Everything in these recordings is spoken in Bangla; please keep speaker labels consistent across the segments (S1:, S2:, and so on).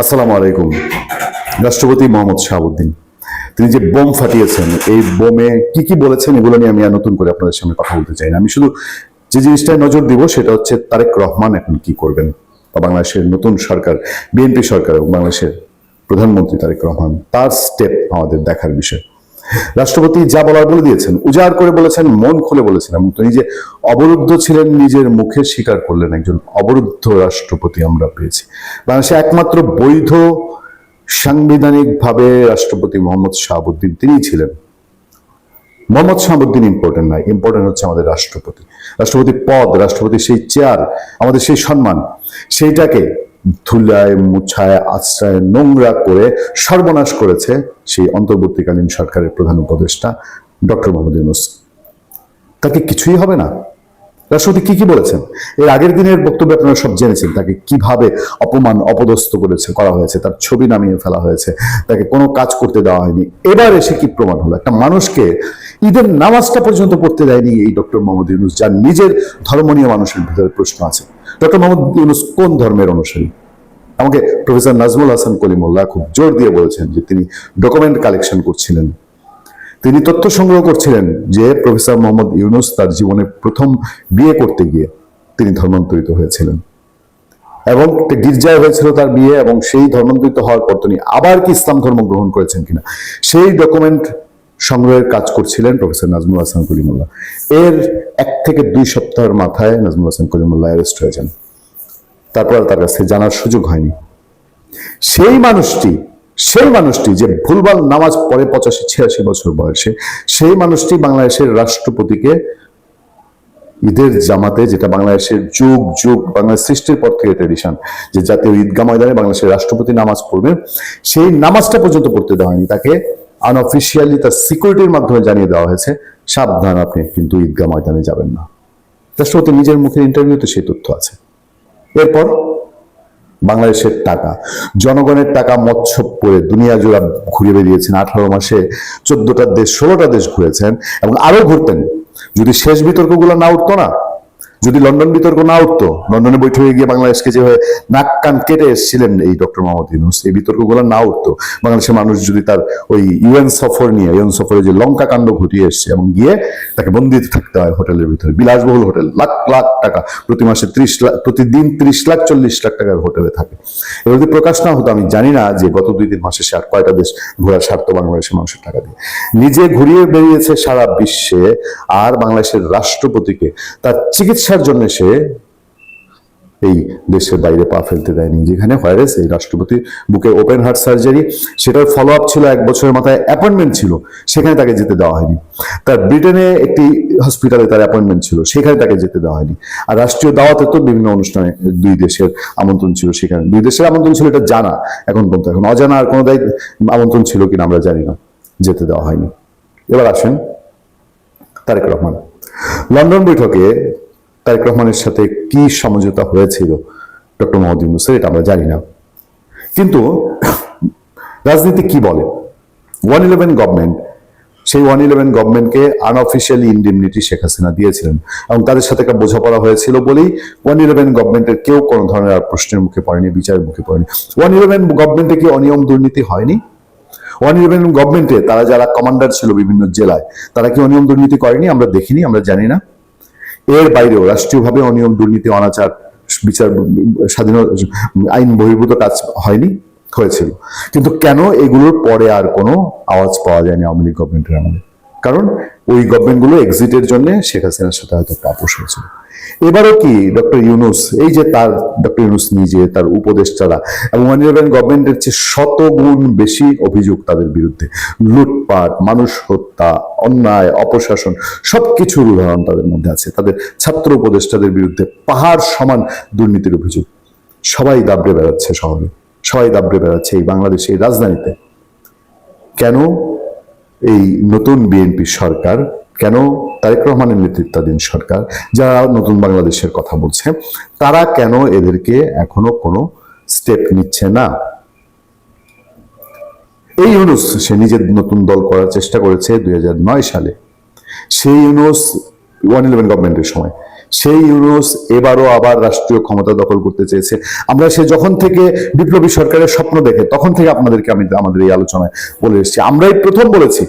S1: আসসালামু আলাইকুম। রাষ্ট্রপতি মোহাম্মদ শাহাবুদ্দিন তিনি যে বোম ফাটিয়েছেন, এই বোমে কি কি বলেছেন এগুলো নিয়ে আমি আর নতুন করে আপনাদের সামনে কথা বলতে চাই না। আমি শুধু যে জিনিসটায় নজর দিব সেটা হচ্ছে তারেক রহমান এখন কি করবেন, বা বাংলাদেশের নতুন সরকার, বিএনপি সরকার এবং বাংলাদেশের প্রধানমন্ত্রী তারেক রহমান, তার স্টেপ আমাদের দেখার বিষয়। রাষ্ট্রপতি যা বলার বলে দিয়েছেন, উজাড় করে বলেছেন, মন খুলে বলেছেন, এবং তিনি যে অবরুদ্ধ ছিলেন নিজের মুখে স্বীকার করলেন। একজন অবরুদ্ধ রাষ্ট্রপতি আমরা পেয়েছি বাংলাদেশে। একমাত্র বৈধ সাংবিধানিকভাবে রাষ্ট্রপতি মোহাম্মদ শাহাবুদ্দিন তিনিই ছিলেন। মোহাম্মদ শাহাবুদ্দিন ইম্পর্টেন্ট নয়, ইম্পর্টেন্ট হচ্ছে আমাদের রাষ্ট্রপতি। রাষ্ট্রপতি পদ, রাষ্ট্রপতির সেই চেয়ার, আমাদের সেই সম্মান, সেইটাকে ধুলায় মুছায় আশ্রয় নোংরা করে সর্বনাশ করেছে সেই অন্তর্বর্তীকালীন সরকারের প্রধান উপদেষ্টা ডক্টর মোহাম্মদ ইউনূস। তাকে কিছুই হবে না। রাষ্ট্রপতি কি কি বলেছেন, এর আগের দিনের বক্তব্যে আপনারা সব জেনেছেন। তাকে কিভাবে অপমান অপদস্থ করা হয়েছে, তার ছবি নামিয়ে ফেলা হয়েছে, তাকে কোনো কাজ করতে দেওয়া হয়নি। এবার এসে কি প্রমাণ হলো, একটা মানুষকে ঈদের নামাজটা পর্যন্ত পড়তে দেয়নি এই ডক্টর মোহাম্মদ ইউনূস, যার নিজের ধর্ম নিয়ে মানুষের ভিতরে প্রশ্ন আছে। ডক্টর মোহাম্মদ ইউনূস কোন ধর্মের অনুসারী? আমাকে প্রফেসর নাজমুল হাসান কলিমুল্লাহ খুব জোর দিয়ে বলেছেন যে তিনি ডকুমেন্ট কালেকশন করছিলেন, তিনি তথ্য সংগ্রহ করছিলেন যে প্রফেসর মোহাম্মদ ইউনূস তার জীবনে প্রথম বিয়ে করতে গিয়ে তিনি ধর্মান্তরিত হয়েছিলেন, এবং গির্জায় হয়েছিল তার বিয়ে, এবং সেই ধর্মান্তরিত হওয়ার পর তিনি আবার কি ইসলাম ধর্ম গ্রহণ করেছেন কিনা সেই ডকুমেন্ট সংগ্রহের কাজ করছিলেন প্রফেসর নাজমুল হাসান কলিমুল্লাহ। এর 1 থেকে 2 সপ্তাহের মাথায় নাজমুল হাসান কলিমুল্লাহ অ্যারেস্ট হয়ে যান। তারপর তার কাছে জানার সুযোগ হয়নি। সেই মানুষটি যে ভুলভাল নামাজ পড়ে 85-86 বছর বয়সে, সেই মানুষটি বাংলাদেশের রাষ্ট্রপতিকে ঈদের জামাতে, যেটা বাংলাদেশের যুগ যুগ বাংলাদেশ সৃষ্টির পর থেকে ট্রেডিশন, যে জাতীয় ঈদগাহ ময়দানে বাংলাদেশের রাষ্ট্রপতি নামাজ পড়বেন, সেই নামাজটা পর্যন্ত পড়তে দেওয়া হয়নি। তাকে আনঅফিসিয়ালি তার সিকিউরিটির মাধ্যমে জানিয়ে দেওয়া হয়েছে, সাবধান, আপনি কিন্তু ঈদগাহ ময়দানে যাবেন না। রাষ্ট্রপতি নিজের মুখের ইন্টারভিউতে সেই তথ্য আছে। এরপর বাংলাদেশের টাকা, জনগণের টাকা মৎস্য করে দুনিয়া জোড়া ঘুরে বেরিয়েছেন। 18 মাসে 14টা দেশ, 16টা দেশ ঘুরেছেন, এবং আরো ঘুরতেন যদি শেষ বিতর্কগুলো না উঠতো না, যদি লন্ডন বিতর্ক না উঠতো। লন্ডনে বৈঠকে গিয়ে বাংলাদেশকে যেভাবে নাক কান কেটে এসেছিলেন এই ডক্টর মোহাম্মদ ইউনূস, এই বিতর্কগুলো না উঠতো, বাংলাদেশের মানুষ যদি তার ওই ইউএন সফরে যে লঙ্কা কাণ্ড ঘটিয়ে এসছে, এবং গিয়ে তাকে বন্দি থাকতে হয় হোটেলের ভিতরে, বিলাসবহুল হোটেল, লাখ লাখ টাকা প্রতি মাসে, 30 লাখ প্রতিদিন, 30 লাখ 40 লাখ টাকার হোটেলে থাকে। এবার যদি প্রকাশ না হতো, আমি জানি না যে গত 2-3 মাসে সে আর কয়টা দেশ ঘোরার স্বার্থ বাংলাদেশের মানুষের টাকা দিয়ে নিজে ঘুরিয়ে বেরিয়েছে সারা বিশ্বে। আর বাংলাদেশের রাষ্ট্রপতিকে তার চিকিৎসার জন্য সে এই দেশের বাইরে পা ফেলতে দেয়নি। যেখানে ভাইরাস, এই রাষ্ট্রপতি বুকে ওপেন হার্ট সার্জারি, সেটার ফলো আপ ছিল, 1 বছরের মাথায় অ্যাপয়েন্টমেন্ট ছিল, সেখানে তাকে যেতে দেওয়া হয়নি। তার ব্রিটেনে একটি হসপিটালে তার অ্যাপয়েন্টমেন্ট ছিল, সেখানে তাকে যেতে দেওয়া হয়নি। আর রাষ্ট্রীয় দাওয়াতে তো বিভিন্ন অনুষ্ঠানে 2 দেশের আমন্ত্রণ ছিল, সেখানে 2 দেশের আমন্ত্রণ ছিল, এটা জানা এখন পর্যন্ত। এখন অজানা আর কোনো আমন্ত্রণ ছিল কিনা আমরা জানি না, যেতে দেওয়া হয়নি। এবার আসেন তারেক রহমান। লন্ডন বৈঠকে তারেক রহমানের সাথে কি সমঝোতা হয়েছিল ডক্টর মোহাম্মদ ইউনূসের, এটা আমরা জানি না। কিন্তু রাজনীতি কি বলে, 111 গভর্নমেন্ট, সেই 111 গভর্নমেন্টকে আনঅফিসিয়ালি ইনডিমনিটি শেখ হাসিনা দিয়েছিলেন, এবং তাদের সাথে একটা বোঝাপড়া হয়েছিল বলেই 111 গভর্নমেন্টের কেউ কোনো ধরনের আর প্রশ্নের মুখে পড়েনি, বিচারের মুখে পড়েনি। 111 গভর্নমেন্টে কি অনিয়ম দুর্নীতি হয়নি? 111 গভর্নমেন্টে তারা যারা কমান্ডার ছিল বিভিন্ন জেলায়, তারা কি অনিয়ম দুর্নীতি করেনি? আমরা দেখিনি, আমরা জানি না। এর বাইরেও রাষ্ট্রীয়ভাবে অনিয়ম দুর্নীতি অনাচার বিচার স্বাধীন আইন বহির্ভূত কাজ হয়নি? হয়েছিল। কিন্তু কেন এগুলোর পরে আর কোনো আওয়াজ পাওয়া যায়নি আওয়ামী লীগ গভর্নমেন্টের আমলে? কারণ ওই গভর্নমেন্টগুলো এক্সিটের জন্য শেখ হাসিনার সাথে হয়তো একটা আপোষ হয়েছিল। এবারও কি ডক্টর ইউনূস, এই যে তার ডক্টর ইউনূস নিজে, তার উপদেষ্টারা, এবং 111 গভর্নমেন্টের চেয়ে 100 গুণ বেশি অভিযোগ তাদের বিরুদ্ধে, লুটপাট, মানুষ হত্যা, অন্যায়, অপশাসন, সবকিছুর উদাহরণ তাদের মধ্যে আছে। তাদের ছাত্র উপদেষ্টাদের বিরুদ্ধে পাহাড় সমান দুর্নীতির অভিযোগ। সবাই দাবড়ে বেড়াচ্ছে শহরে, সবাই দাবড়ে বেড়াচ্ছে এই বাংলাদেশে, এই রাজধানীতে। কেন এই নতুন বিএনপি সরকার, কেন তারেক রহমানের নেতৃত্বাধীন সরকার, যারা নতুন বাংলাদেশের কথা বলছে, তারা কেন এদেরকে এখনো কোনো স্টেপ নিচ্ছে না? এই ইউনূস সে নিজের নতুন দল করার চেষ্টা করেছে 2009 সালে। সেই ইউনূস 111 গভর্নমেন্টের সময় সেই ইউনূস এবারও আবার রাষ্ট্রীয় ক্ষমতা দখল করতে চেয়েছে। আমরা সে যখন থেকে বিপ্লবী সরকারের স্বপ্ন দেখে তখন থেকে আপনাদেরকে আমি আমাদের এই আলোচনায় বলে এসেছি। আমরাই প্রথম বলেছি,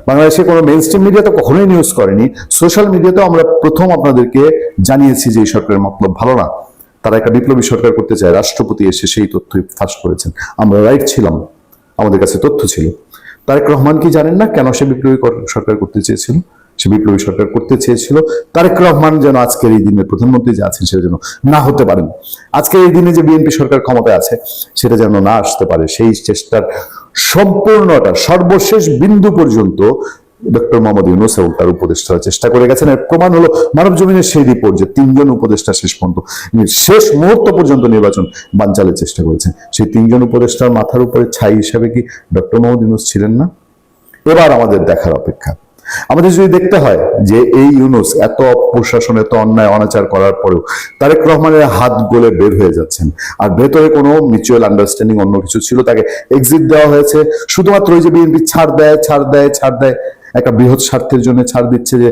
S1: বাংলাদেশে কোনো মেইন স্ট্রিম মিডিয়া তো কখনোই নিউজ করেনি, সোশ্যাল মিডিয়াতেও আমরা প্রথম আপনাদেরকে জানিয়েছি যে এই সরকারের মতলব ভালো না, তারা একটা বিপ্লবী সরকার করতে চায়। রাষ্ট্রপতি এসে সেই তথ্যই ফাঁস করেছেন। আমরা রাইট ছিলাম, আমাদের কাছে তথ্য ছিল। তারেক রহমান কি জানেন না কেন সে বিপ্লবী সরকার করতে চেয়েছিল? সে বিপ্লবী সরকার করতে চেয়েছিল তারেক রহমান যেন আজকের এই দিনে প্রধানমন্ত্রী যে আছেন সেটা যেন না হতে পারেন, আজকের এই দিনে যে বিএনপি সরকার ক্ষমতায় আছে সেটা যেন না আসতে পারে। সেই চেষ্টার সম্পূর্ণটা সর্বশেষ বিন্দু পর্যন্ত ডক্টর মোহাম্মদ ইউনূস এবং তার উপদেষ্টারা চেষ্টা করে গেছেন। এর প্রমাণ হলো মানব জমিনের সেই রিপোর্ট যে 3জন উপদেষ্টা শেষ পর্যন্ত শেষ মুহূর্ত পর্যন্ত নির্বাচন বানচালের চেষ্টা করেছেন। সেই 3জন উপদেষ্টার মাথার উপরে ছাই হিসাবে কি ডক্টর মোহাম্মদ ইউনূস ছিলেন না? এবার আমাদের দেখার অপেক্ষা। আমাদের যদি দেখতে হয় যে এই ইউনূস এত প্রশাসন, এত অন্যায় অনাচার করার পরেও তারেক রহমানের হাত গলে বের হয়ে যাচ্ছেন, আর ভেতরে কোনো মিউচুয়াল আন্ডারস্ট্যান্ডিং অন্য কিছু ছিল, তাকে এক্সিট দেওয়া হয়েছে শুধুমাত্র ওই যে বিএনপি ছাড় দেয় একটা বৃহৎ স্বার্থের জন্য ছাড় দিচ্ছে যে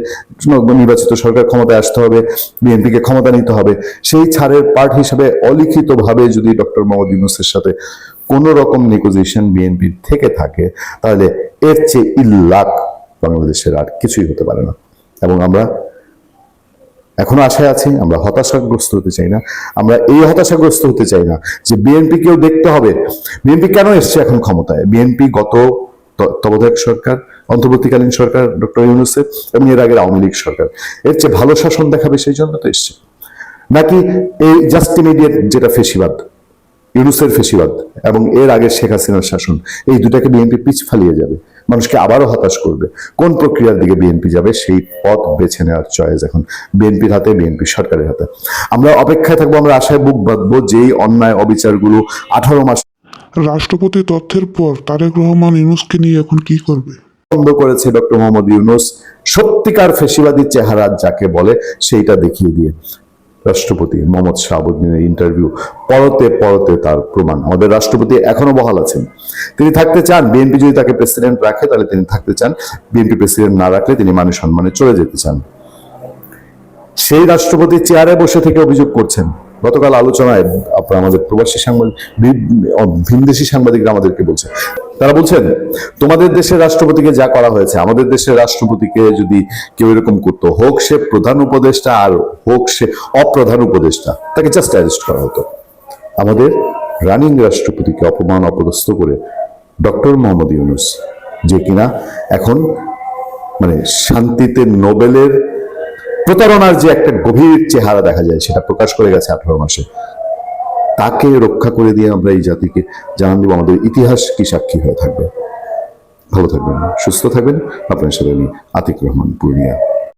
S1: নির্বাচিত সরকার ক্ষমতায় আসতে হবে, বিএনপিকে ক্ষমতা নিতে হবে। সেই ছাড়ের পার্ট হিসেবে অলিখিতভাবে যদি ডক্টর মোহাম্মদ ইউনূসের সাথে কোন রকম নেগোসিয়েশন বিএনপির থেকে থাকে তাহলে এর চেয়ে ইল্লাক বাংলাদেশের আর কিছুই হতে পারে না। এবং আমরা এখনো আশায় আছি, আমরা হতাশাগ্রস্ত হতে চাই না। আমরা এই হতাশাগ্রস্ত হতে চাই না যে বিএনপিকেও দেখতে হবে বিএনপি কেন এসছে এখন ক্ষমতায়। বিএনপি গত তত্ত্বাবধায়ক সরকার, অন্তর্বর্তীকালীন সরকার ডক্টর ইউনূসের এবং এর আগের আওয়ামী লীগ সরকার এর চেয়ে ভালো শাসন দেখাবে সেই জন্য তো এসছে, নাকি এই জাস্ট ইমিডিয়েট যেটা ফেসিবাদ, ইউনূসের ফেসিবাদ এবং এর আগে শেখ হাসিনার শাসন, এই দুটাকে বিএনপি পিছ ফালিয়ে যাবে, মানুষকে আবারও হতাশ করবে। কোন প্রক্রিয়ার দিকে বিএনপি যাবে সেই পথ বেছে নেওয়ার চয়েস এখন বিএনপির হাতে, বিএনপি সরকারের হাতে। আমরা অপেক্ষায় থাকবো, আমরা আশায় বুক বাঁধবো যেই অন্যায় অবিচারগুলো 18 মাস
S2: রাষ্ট্রপতি তথ্যের পর তারেক রহমান ইউনূসকে নিয়ে এখন কি করবে?
S1: বন্ধ করেছে ডক্টর মোহাম্মদ ইউনূস সত্যিকার ফেসিবাদী চেহারা যাকে বলে সেইটা দেখিয়ে দিয়ে। রাষ্ট্রপতি মোহাম্মদ শাহাবুদ্দিনের ইন্টারভিউ পরতে পরতে তার প্রমাণ। আমাদের রাষ্ট্রপতি এখনো বহাল আছেন, তিনি থাকতে চান। বিএনপি যদি তাকে প্রেসিডেন্ট রাখে তাহলে তিনি থাকতে চান, বিএনপি প্রেসিডেন্ট না রাখলে তিনি মান সম্মানে চলে যেতে চান। সেই রাষ্ট্রপতি চেয়ারে বসে থেকে অভিযোগ করছেন। গতকাল আলোচনায় আমাদের প্রবাসী সাংবাদিক, ভিনদেশি সাংবাদিকরা আমাদেরকে বলছে, তারা বলছেন তোমাদের দেশের রাষ্ট্রপতিকে যা করা হয়েছে আমাদের দেশের রাষ্ট্রপতিকে যদি কেউ এরকম করতো, হোক সে প্রধান উপদেষ্টা আর হোক সে অপ্রধান উপদেষ্টা, তাকে জাস্ট অ্যারেস্ট করা হতো। আমাদের রানিং রাষ্ট্রপতিকে অপমান অপদস্থ করে ডক্টর মোহাম্মদ ইউনূস, যে কিনা এখন মানে শান্তিতে নোবেলের প্রতারণার যে একটা গভীর চেহারা দেখা যায় সেটা প্রকাশ করে গেছে 18 মাসে, তাকে রক্ষা করে দিয়ে আমরা এই জাতিকে জানান দিব আমাদের ইতিহাস কি সাক্ষী হয়ে থাকবে। ভালো থাকবেন, সুস্থ থাকবেন। আপনার সাথে আমি আতিক রহমান, পূর্ণিয়া।